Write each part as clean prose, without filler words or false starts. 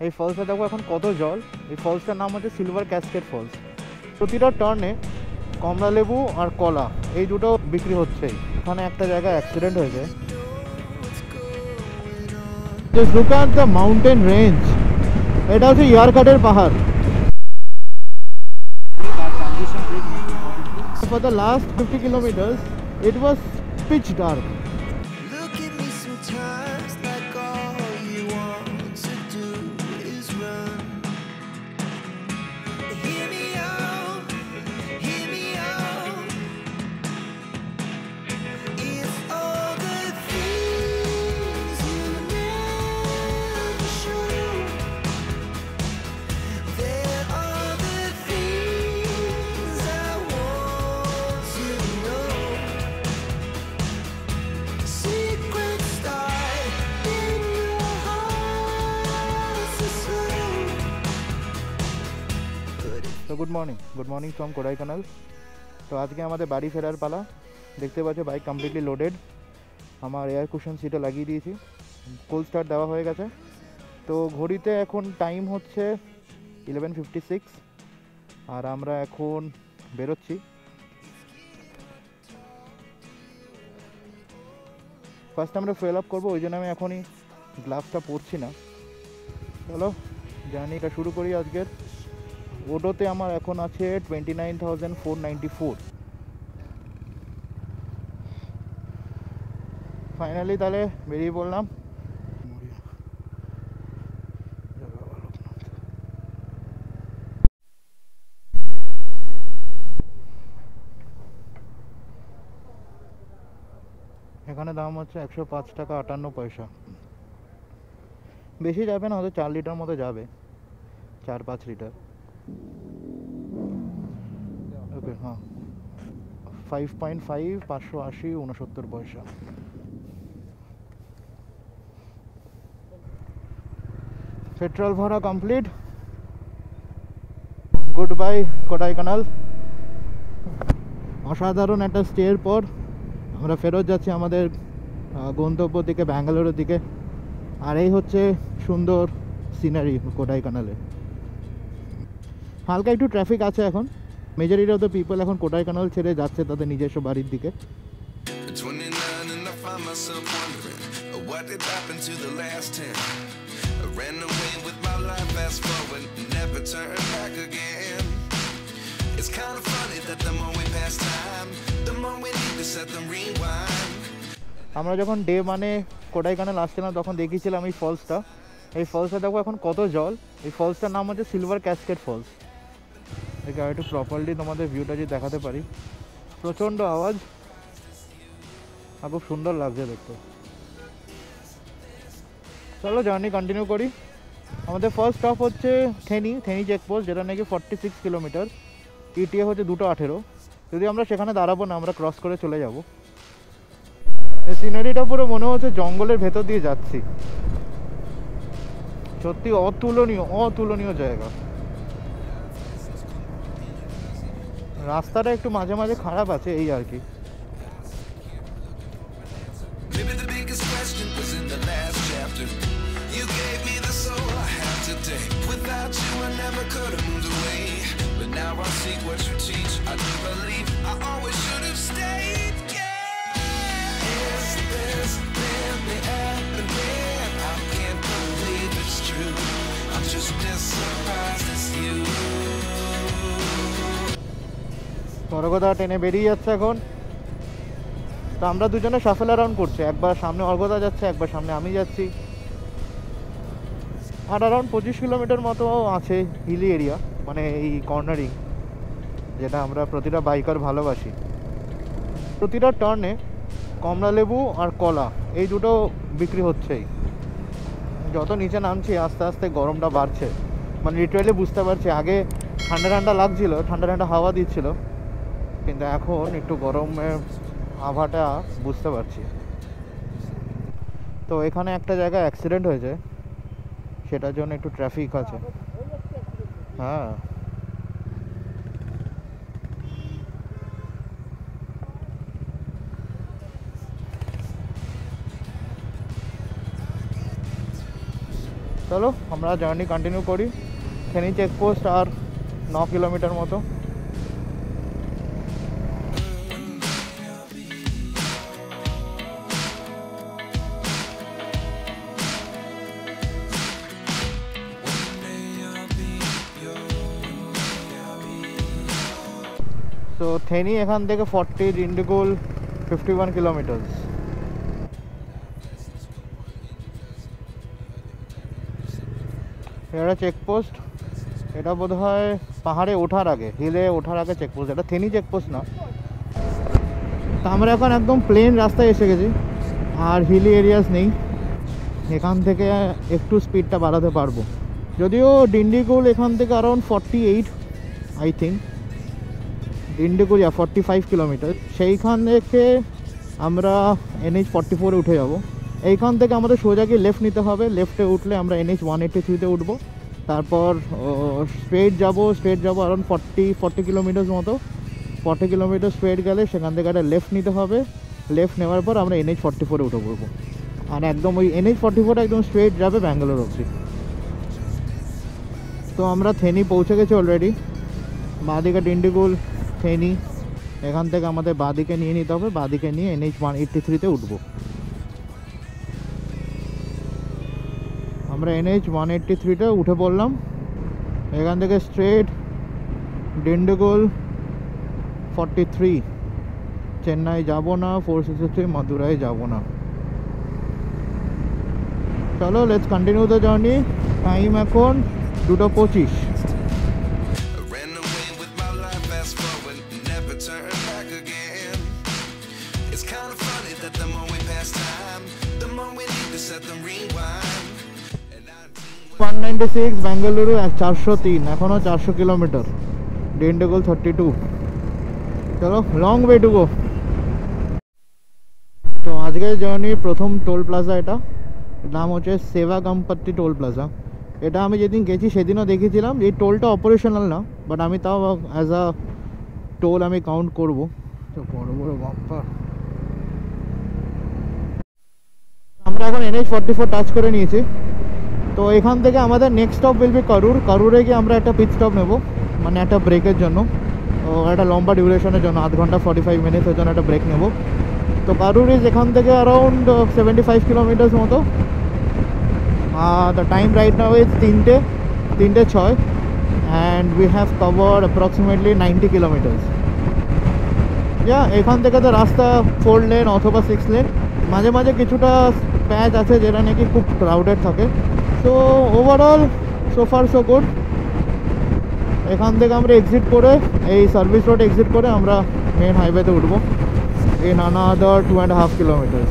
এই ফলসটা দেখো এখন কত জল। এই ফলসটার নাম হচ্ছে সিলভার ক্যাসকেড ফলস। প্রতিটা টার্নে কমলা লেবু আর কলা এই দুটো বিক্রি হচ্ছেই। এখানে একটা জায়গায় অ্যাক্সিডেন্ট হয়েছে। Just look at the mountain range. এটা হচ্ছে ইয়ারকাটের পাহাড়। For the last 50 kilometers, it was pitch dark. Look at me sometimes like all you want to do is run. Hear me out, hear me out. It's all the things you never show. There are the things I want to know. Secrets start in your heart so slow. So good morning from Kodaikanal. তো আজকে আমাদের বাড়ি ফেরার পালা। দেখতে পাচ্ছ bike completely loaded. আমার air cushion সিটে লাগিয়ে দিয়েছি, কোল্ড স্টার্ট দেওয়া হয়ে গেছে। তো ঘড়িতে এখন টাইম হচ্ছে 11:56 আর আমরা এখন বেরোচ্ছি। ফার্স্ট আমরা ফুয়েল আপ করবো, ওই জন্য আমি এখনই গ্লাভসটা পরছি না। চলো জার্নিটা শুরু করি আজকের। ওডোতে আমার এখন আছে 29,494। ফাইনালি তাহলে বেরিয়ে পড়লাম। এখানে দাম হচ্ছে 105 টাকা 58 পয়সা। বেশি যাবে না, হয়তো 4 লিটার মতো যাবে, 4-5 লিটার। ওকে, হ্যাঁ 5.5 580 69 পয়সা। পেট্রোল ভরা কমপ্লিট। Good bye Kodaikanal. অসাধারণ একটা স্টের পর আমরা ফেরত যাচ্ছি আমাদের গন্তব্য দিকে, ব্যাঙ্গালোরের দিকে। আর এই হচ্ছে সুন্দর সিনারি কোডাইকানালে। হালকা একটু ট্রাফিক আছে এখন। মেজরিটি অফ দ্য পিপল এখন কোডাইকানাল ছেড়ে যাচ্ছে তাদের নিজস্ব বাড়ির দিকে। What did happen to the last 10? I ran away with my life, fast forward, never turn back again. It's kind of funny that the more we pass time, the more we need to set them rewind. আমরা যখন day মানে কোডাইকানাল আসছিলাম তখন দেখিয়েছিলাম এই ফলসটা। এই ফলসটা দেখো এখন কত জল। এই ফলসটার নাম হচ্ছে সিলভার ক্যাসকেড ফলস। দেখে একটু প্রপারলি তোমাদের ভিউটা যদি দেখাতে পারি, প্রচণ্ড আওয়াজ আর খুব সুন্দর লাগছে দেখতে। চলো জার্নি কন্টিনিউ করি। আমাদের ফার্স্ট স্টপ হচ্ছে থেনি চেকপোস্ট, যেটা নাকি 46 কিলোমিটার। ইটিএ হচ্ছে 218। যদি আমরা সেখানে দাঁড়াবো না, আমরা ক্রস করে চলে যাব। এই সিনারিটা পুরো মনে হচ্ছে জঙ্গলের ভেতর দিয়ে যাচ্ছি। সত্যি অতুলনীয় জায়গা। রাস্তাটা একটু মাঝে মাঝে খারাপ আছে, এই আর কি। অর্ঘদা ট্রেনে বেরিয়ে যাচ্ছে এখন। তো আমরা দুজনে শাফেল অ্যারাউন্ড করছি, একবার সামনে অর্ঘদা যাচ্ছে, একবার সামনে আমি যাচ্ছি। আর অ্যারাউন্ড 25 কিলোমিটার মতো আছে হিলি এরিয়া, মানে এই কর্নারিং, যেটা আমরা প্রতিটা বাইকার ভালোবাসি। প্রতিটা টার্নে কমলা লেবু আর কলা এই দুটো বিক্রি হচ্ছেই। যত নিচে নামছি আস্তে আস্তে গরমটা বাড়ছে, মানে লিটারালি বুঝতে পারছি। আগে ঠান্ডা ঠান্ডা লাগছিল, ঠান্ডা হাওয়া দিচ্ছিল, কিন্তু এখন একটু গরমের আবহাওয়াটা বুঝতে পারছি। তো এখানে একটা জায়গায় অ্যাক্সিডেন্ট হয়েছে, সেটার জন্য একটু ট্রাফিক আছে। হ্যাঁ, চলো আমরা জার্নি কন্টিনিউ করি। থেনি চেকপোস্ট আর 9 কিলোমিটার মতো। তো থেনি এখান থেকে 40, ডিন্ডিগুল 51 কিলোমিটার। এটা চেকপোস্ট, এটা বোধ হয় পাহাড়ে ওঠার আগে, হিলে ওঠার আগে চেকপোস্ট, এটা থেনি চেকপোস্ট না। তা আমরা এখন একদম প্লেন রাস্তায় এসে গেছি, আর হিলি এরিয়াস নেই। এখান থেকে একটু স্পিডটা বাড়াতে পারবো, যদিও ডিন্ডিগুল এখান থেকে around 48 I think, Dindigul 45 kilometre. সেইখান থেকে আমরা NH 44-এ উঠে যাব। এইখান থেকে আমাদের সোজা গিয়ে লেফট নিতে হবে, লেফটে উঠলে আমরা NH 183-তে উঠবো। তারপর স্ট্রেট যাব অ্যারাউন্ড 40 কিলোমিটার মতো। 40 কিলোমিটার স্ট্রেট গেলে সেখান থেকে একটা লেফট নিতে হবে। লেফট নেওয়ার পর আমরা NH 44-এ উঠে পড়বো, আর একদম ওই NH 44 একদম স্ট্রেট যাবে ব্যাঙ্গালোর অবধি। তো আমরা থেনি পৌঁছে গেছি অলরেডি। বাঁদিকে ডিন্ডিগুল, থেনি, এখান থেকে আমাদের বাঁদিকে নিয়ে নিতে হবে। বাঁদিকে নিয়ে NH 183-তে উঠবো। আমরা NH 183-তে উঠে পড়লাম। এখান থেকে স্ট্রেট ডিন্ডিগুল 43, চেন্নাই যাব না, 463 মাদুরাই যাব না। চলো let's continue the journey. Time এখন 2:25। বেঙ্গালুরু 403, এখনো 400 কিলোমিটার। ডিন্ডিগুল 32। চলো, লং ওয়ে টু গো। তো আজকের জার্নির প্রথম টোল প্লাজা এটা, নাম হচ্ছে সেবা গম্পতি টোল প্লাজা। এটা আমি যেদিন গেছি সেদিনও দেখেছিলাম। এই টোলটা অপারেশনাল না, বাট আমি তাও অ্যাজ আ টোল আমি কাউন্ট করবো। তো বড় বড় বাম্পার। আমরা এখন NH 44 টাচ করে নিয়েছি। তো এখান থেকে আমাদের নেক্সট স্টপ উইল বি কারুর। কারুরে গিয়ে আমরা একটা পিট স্টপ নেব, মানে একটা ব্রেকের জন্য, একটা লম্বা ডিউরেশনের জন্য, 8 ঘন্টা 45 মিনিটের জন্য একটা ব্রেক নেব। তো কারুর ইজ এখান থেকে অ্যারাউন্ড 75 কিলোমিটার মতো। The time right now is 3:06 and we have covered approximately 90 kilometres. এখান থেকে তো রাস্তা 4 লেন অথবা 6 লেন। মাঝে মাঝে কিছুটা প্যাচ আছে যেটা নাকি খুব ক্রাউডেড থাকে। তো overall so far so good. এখান থেকে আমরা এক্সিট করে, এই সার্ভিস রোড এক্সিট করে আমরা মেন হাইওয়েতে উঠবো in another 2.5 kilometers.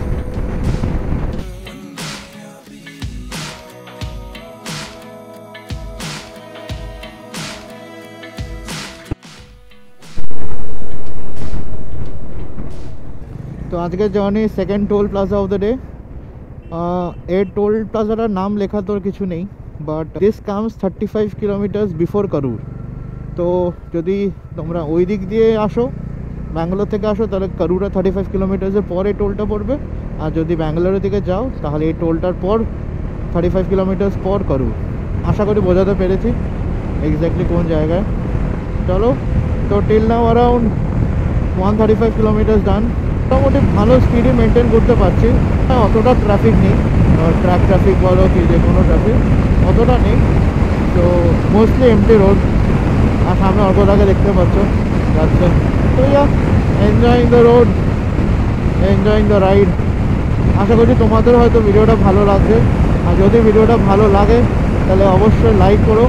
তো আজকের journey second toll plaza of the day. এই টোল প্লাজাটার নাম লেখা তোর কিছু নেই, but this comes 35 kilometres before কারুর। তো যদি তোমরা ওই দিক দিয়ে আসো, ব্যাঙ্গালোর থেকে আসো, তাহলে কারুরা 35 কিলোমিটার্সের পরে টোলটা পড়বে। আর যদি ব্যাঙ্গালোরের দিকে যাও তাহলে এই টোলটার পর 35 কিলোমিটার্স পর কারুর। আশা করি বোঝাতে পেরেছি এক্স্যাক্টলি কোন জায়গায়। চলো, তো টিল নাও অ্যারাউন্ড 135 কিলোমিটার্স ডান। মোটামুটি ভালো স্পিডে মেনটেন করতে পারছি। অতটা ট্রাফিক নেই, ট্রাফিক বলো কি যে কোনো ট্রাফিক অতটা নেই। তো মোস্টলি এমটি রোড, আর সামনে অটোটাকে দেখতে পাচ্ছ যাচ্ছে। তো enjoying the road, enjoying the ride. আশা করছি তোমাদের হয়তো ভিডিওটা ভালো লাগবে। আর যদি ভিডিওটা ভালো লাগে তাহলে অবশ্যই লাইক করো,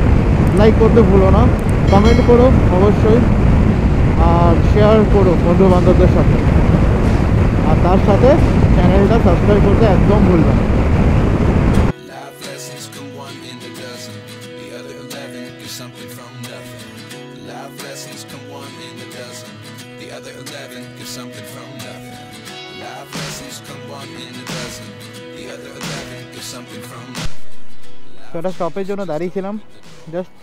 লাইক করতে ভুলো না, কমেন্ট করো অবশ্যই, আর শেয়ার করো বন্ধু বান্ধবদের সাথে। আর তার সাথে চ্যানেলটা সাবস্ক্রাইব করতে একদম ভুলবে না। একটা স্টপের জন্য দাঁড়িয়েছিলাম, জাস্ট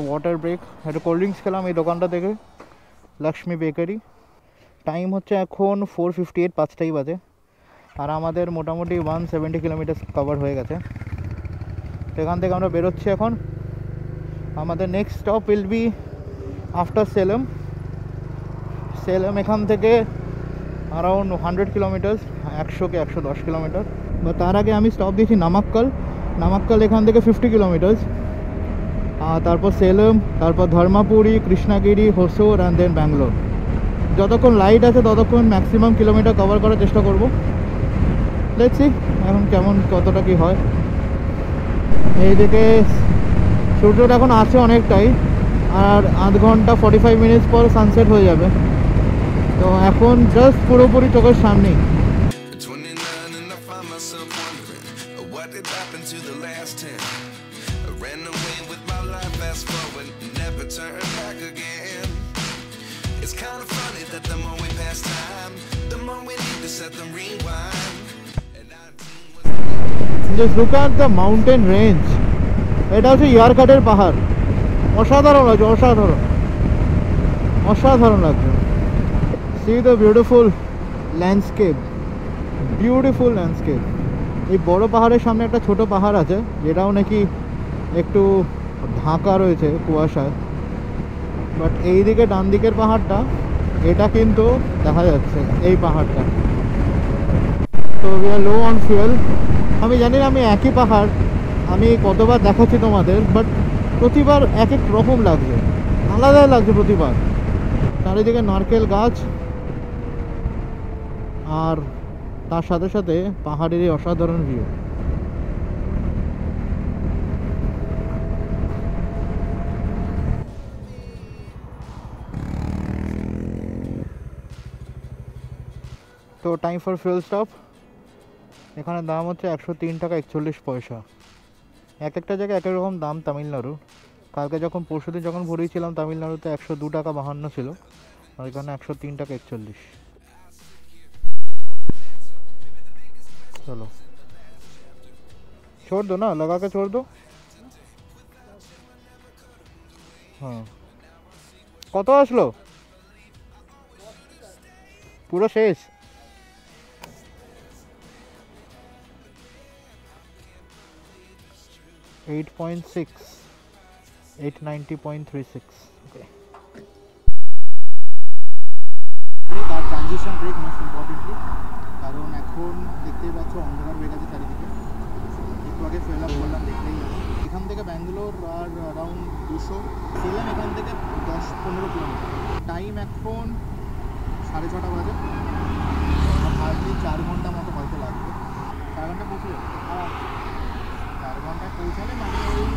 ওয়াটার ব্রেক, একটা কোল্ড ড্রিঙ্কস খেলাম এই দোকানটা থেকে, লক্ষ্মী বেকারি। টাইম হচ্ছে এখন 4:58, 5টাই বাজে। আর আমাদের মোটামুটি 170 কিলোমিটার কভার হয়ে গেছে। এখান থেকে আমরা বেরোচ্ছি এখন। আমাদের next stop will be after Salem. Salem এখান থেকে অ্যারাউন্ড 100 কিলোমিটার, 110 কিলোমিটার। বা তার আগে আমি স্টপ দিয়েছি নামাক্কাল। নামাক্কাল এখান থেকে 50 কিলোমিটার। আর তারপর সেলেম, তারপর ধর্মাপুরি, কৃষ্ণাগিরি, হোসুর অ্যান্ড দেন ব্যাঙ্গালোর। যতক্ষণ লাইট আছে ততক্ষণ ম্যাক্সিমাম কিলোমিটার কভার করার চেষ্টা করব। দেখছি এখন কেমন কতটা কি হয়। এইদিকে সূর্যটা এখন আছে অনেকটাই, আর আধ ঘন্টা 45 মিনিটস পর সানসেট হয়ে যাবে। তো এখন জাস্ট পুরোপুরি চোখের সামনেই। At 29 and I find myself wondering what did happen to the last 10. I ran away with my life, fast forward, never turn back again. It's kind of funny that the more we pass time, the more we need to set them rewind. And 19 was just look at the mountain range. এটা হচ্ছে ইয়ারকাটের পাহাড়। অসাধারণ লাগছে, অসাধারণ অসাধারণ লাগছে। C the beautiful landscape, beautiful landscape. এই বড় পাহাড়ের সামনে একটা ছোট পাহাড় আছে, যেটাও নাকি একটু ঢাকা রয়েছে কুয়াশায়। বাট এই দিকে ডান দিকের পাহাড়টা, এটা কিন্তু দেখা যাচ্ছে এই পাহাড়টা। তো we are low on fuel. আমি জানি না আমি একই পাহাড় আমি কতবার দেখাচ্ছি তোমাদের, বাট প্রতিবার এক এক রকম লাগছে, আলাদা লাগছে প্রতিবার। চারিদিকে নারকেল গাছ, আর তার সাথে সাথে পাহাড়ের এই অসাধারণ ভিউ। তো টাইম ফর ফুয়েল স্টপ। এখানে দাম হচ্ছে 103 টাকা 41 পয়সা। এক একটা জায়গায় এক এক রকম দাম তামিলনাড়ুর। কালকে যখন পরশুদিন যখন ভরিয়েছিলাম তামিলনাড়ুতে 102 টাকা 52 ছিল, আর এখানে 103 টাকা 41। चलो छोड़ दो ना, लगा के छोड़ दो। हाँ কত আসলো পুরো শেষ? 8.6 890.36। ওকে, তার ট্রানজিশন ব্রেক মোস্ট ইম্পর্টেন্টলি, কারণ এখন দেখতেই পাচ্ছ অন্ধকার হয়ে গেছে চারিদিকে। একটু আগে ফুয়েল আপ করলাম, দেখলেই এখান থেকে ব্যাঙ্গালোর আর অ্যারাউন্ড 200, সেলেম এখান থেকে 10-15 কিলোমিটার। টাইম এখন 6:30 বাজে। হার্ডলি 4 ঘন্টা মতো হয়তো লাগবে। 4 ঘন্টা পৌঁছে 4 ঘন্টায় পৌঁছালে মানে ওই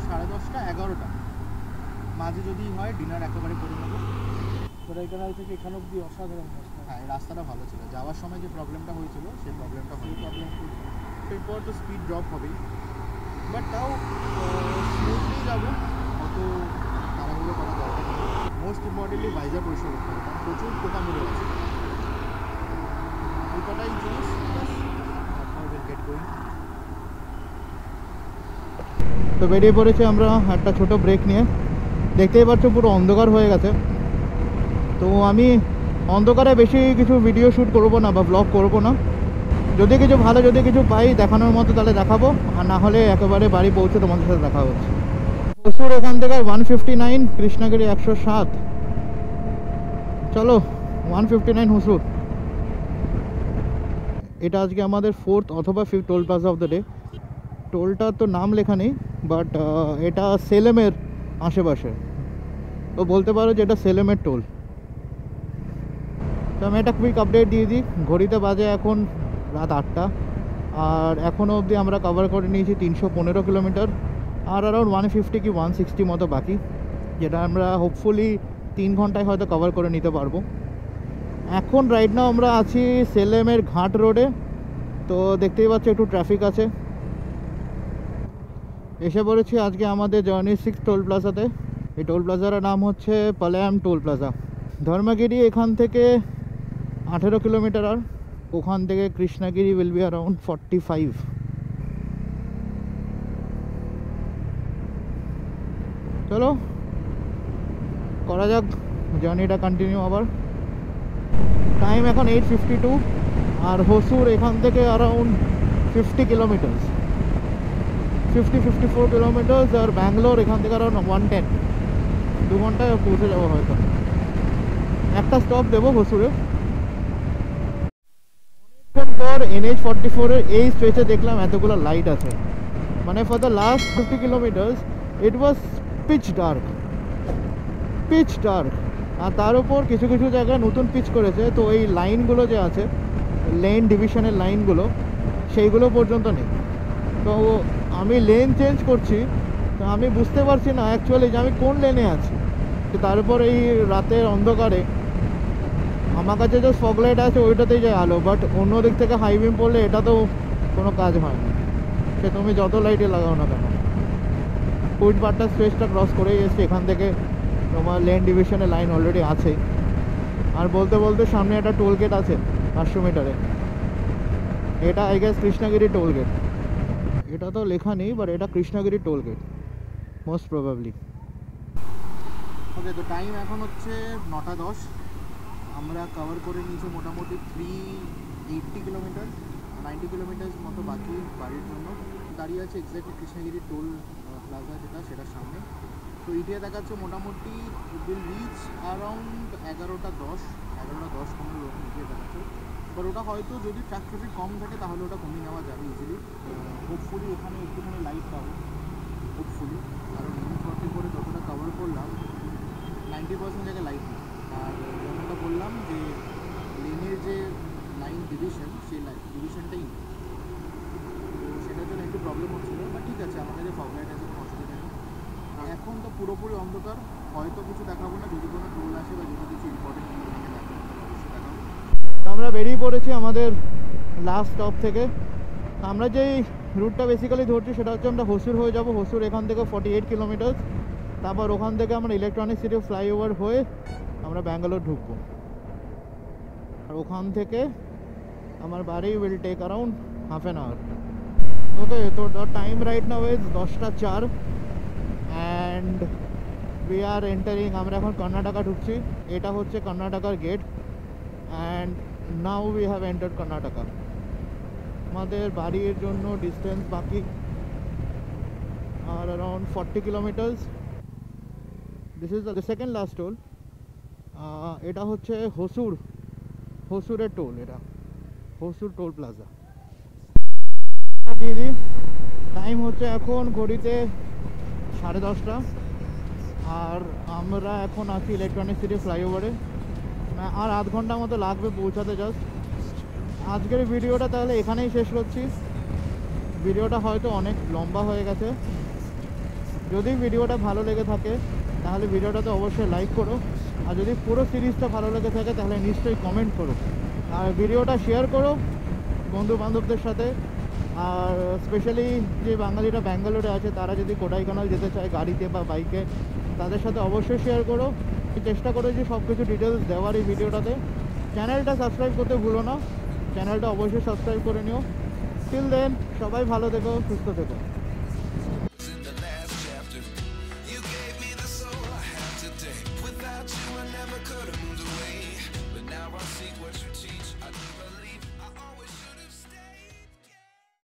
10:30 11টা মাঝে যদি হয় ডিনার একেবারে করে নেবো। কোডাইকানাল থেকে এখানে অব্দি অসাধারণ রাস্তা। হ্যাঁ, এই রাস্তাটা ভালো ছিল। যাওয়ার সময় যে প্রবলেমটা হয়েছিল সেই প্রবলেমটা এরপর তো স্পিড ড্রপ হবেই, বাট তাও স্মুথলি যাবো, অত তাড়াহুড়ো করা দরকার নেই। মোস্ট ইম্পর্টেন্টলি ভাইজা পরিষ্কার করতে হবে, কারণ প্রচুর পোকা মরে আছে। এই কটাই জিনিস, গেট গোয়িং। তো বেরিয়ে পড়েছি আমরা একটা ছোট ব্রেক নিয়ে। দেখতেই পাচ্ছ পুরো অন্ধকার হয়ে গেছে। তো আমি অন্ধকারে বেশি কিছু ভিডিও শ্যুট করবো না বা ব্লগ করবো না। যদি কিছু ভালো যদি কিছু পাই দেখানোর মতো তাহলে দেখাবো, আর না হলে একেবারে বাড়ি পৌঁছে তোমাদের সাথে দেখা হচ্ছে। হোসুর এখান থেকে 159, কৃষ্ণাগিরি 107। চলো 159 হোসুর। এটা আজকে আমাদের 4th অথবা 5th toll plaza of the day. টোলটার তো নাম লেখা নেই, বাট এটা সেলেমের আশেপাশে, তো বলতে পারো যে এটা সেলেমের টোল। তো আমি একটা কুইক আপডেট দিয়ে দিই। ঘড়িতে বাজে এখন রাত 8টা, আর এখনও অবধি আমরা কভার করে নিয়েছি 315 কিলোমিটার, আর অ্যারাউন্ড 150 কি 160 মতো বাকি, যেটা আমরা হোপফুলি 3 ঘন্টায় হয়তো কভার করে নিতে পারবো। এখন রাইট নাও আমরা আছি সেলেমের ঘাট রোডে। তো দেখতেই পাচ্ছ একটু ট্রাফিক আছে। এসে পড়েছি আজকে আমাদের জার্নির 6th টোল প্লাজাতে। এই টোল প্লাজার নাম হচ্ছে পালায়াম টোল প্লাজা। ধর্মগিরি এখান থেকে 18 কিলোমিটার, আর ওখান থেকে কৃষ্ণাগিরি উইল বি অ্যারাউন্ড 45। চলো করা যাক জার্নিটা কন্টিনিউ আবার। টাইম এখন 8:52, আর হোসুর এখান থেকে অ্যারাউন্ড 50 কিলোমিটার, 54 কিলোমিটার্স, আর ব্যাঙ্গালোর এখান থেকে আরও 110, 2 ঘন্টায় পৌঁছে যাবো হয়তো। একটা স্টপ দেবো হসুরে। অনেকক্ষণ পর NH44 এর এই স্ট্রেচে দেখলাম এতগুলো লাইট আছে। মানে for the last 50 kilometres it was pitch dark. আর তার উপর কিছু কিছু জায়গায় নতুন পিচ করেছে, তো এই লাইনগুলো যে আছে লেন ডিভিশনের লাইনগুলো সেইগুলো পর্যন্ত নেই। তো আমি লেন চেঞ্জ করছি, তো আমি বুঝতে পারছি না অ্যাকচুয়ালি যে আমি কোন লেনে আছি। তো তার উপর এই রাতের অন্ধকারে আমার কাছে যে ফগ লাইট আছে ওইটাতেই যায় আলো, বাট অন্য দিক থেকে হাই বিম পড়লে এটা তো কোনো কাজ হয় না, সে তুমি যত লাইটে লাগাও না কেন। কুইনপাট্টা স্পেসটা ক্রস করেই এসছে, এখান থেকে তোমার লেন ডিভিশনের লাইন অলরেডি আছে। আর বলতে বলতে সামনে একটা টোল গেট আছে 500 মিটারে, এটা I guess Krishnagiri toll gate. এটা তো লেখা নেই, বাট এটা Krishnagiri toll gate most probably. ওকে, তো টাইম এখন হচ্ছে 9:10। আমরা কভার করে নিয়েছি মোটামুটি 380 কিলোমিটার, 90 কিলোমিটার মতো বাকি বাড়ির জন্য। দাঁড়িয়ে আছে এক্স্যাক্টলি কৃষ্ণগিরি টোল প্লাজা সেটার সামনে। তো ইডিয়া দেখাচ্ছে মোটামুটি উইল রিচ অ্যারাউন্ড 11:10 কোনো রকম ইডিয়া দেখাচ্ছে। বাট ওটা হয়তো যদি ট্রাফিক কম থাকে তাহলে ওটা কমিয়ে নেওয়া যাবে ইজিলি। হোপফুলি এখানে একটুখানি লাইট পাবো, হোপফুলি। কারণ NH44 করে যতটা কভার করলাম 90% জায়গায় লাইট নেই। আর যেমনটা বললাম যে লেনের যে লাইন ডিভিশন, সেই লাইন ডিভিশনটাই নেই, তো সেটার জন্য একটু প্রবলেম হচ্ছিলো। বাট ঠিক আছে, আমার কাছে ফগ লাইট আছে, কোনো অসুবিধা নেই। এখন তো পুরোপুরি অন্ধকার, হয়তো কিছু দেখাবো না। যদি কোনো টোল আসে বা যদি কিছু ইম্পর্টেন্ট থাকে দেখাবো, অবশ্যই দেখাবো। তো আমরা বেরিয়ে পড়েছি আমাদের লাস্ট স্টপ থেকে। আমরা যেই রুটটা বেসিক্যালি ধরছি সেটা হচ্ছে আমরা হসুর হয়ে যাব। হসুর এখান থেকে 48 কিলোমিটার। তারপর ওখান থেকে আমরা ইলেকট্রনিক সিটি ফ্লাইওভার হয়ে আমরা ব্যাঙ্গালোর ঢুকবো। আর ওখান থেকে আমার বাড়ি will take around half an hour. Okay, তো the time right now is 10:04 and we are entering. আমরা এখন কর্ণাটকা ঢুকছি। এটা হচ্ছে কর্ণাটকার gate and now we have entered Karnataka. আমাদের বাড়ির জন্য ডিস্টেন্স বাকি আর around 40 kilometres. This is the second last toll. এটা হচ্ছে হসুরের টোল, এটা হসুর টোল প্লাজা। দিদি টাইম হচ্ছে এখন ঘড়িতে 10:30, আর আমরা এখন আছি ইলেকট্রনিক সিটি ফ্লাইওভারে। আর আধ ঘন্টা মতো লাগবে পৌঁছাতে। জাস্ট আজকের ভিডিওটা তাহলে এখানেই শেষ করছি। ভিডিওটা হয়তো অনেক লম্বা হয়ে গেছে। যদি ভিডিওটা ভালো লেগে থাকে তাহলে ভিডিওটাতে অবশ্যই লাইক করো, আর যদি পুরো সিরিজটা ভালো লেগে থাকে তাহলে নিশ্চয়ই কমেন্ট করো, আর ভিডিওটা শেয়ার করো বন্ধু বান্ধবদের সাথে। আর স্পেশালি যে বাঙালিরা ব্যাঙ্গালোরে আছে তারা যদি কোডাইকানাল যেতে চায় গাড়িতে বা বাইকে, তাদের সাথে অবশ্যই শেয়ার করো। চেষ্টা করো যে সব কিছু ডিটেলস দেওয়ার এই ভিডিওটাতে। চ্যানেলটা সাবস্ক্রাইব করতে ভুলো না, চ্যানেলটা অবশ্যই সাবস্ক্রাইব করে নিও। টিল দেন সবাই ভালো থেকো, সুস্থ থেকো।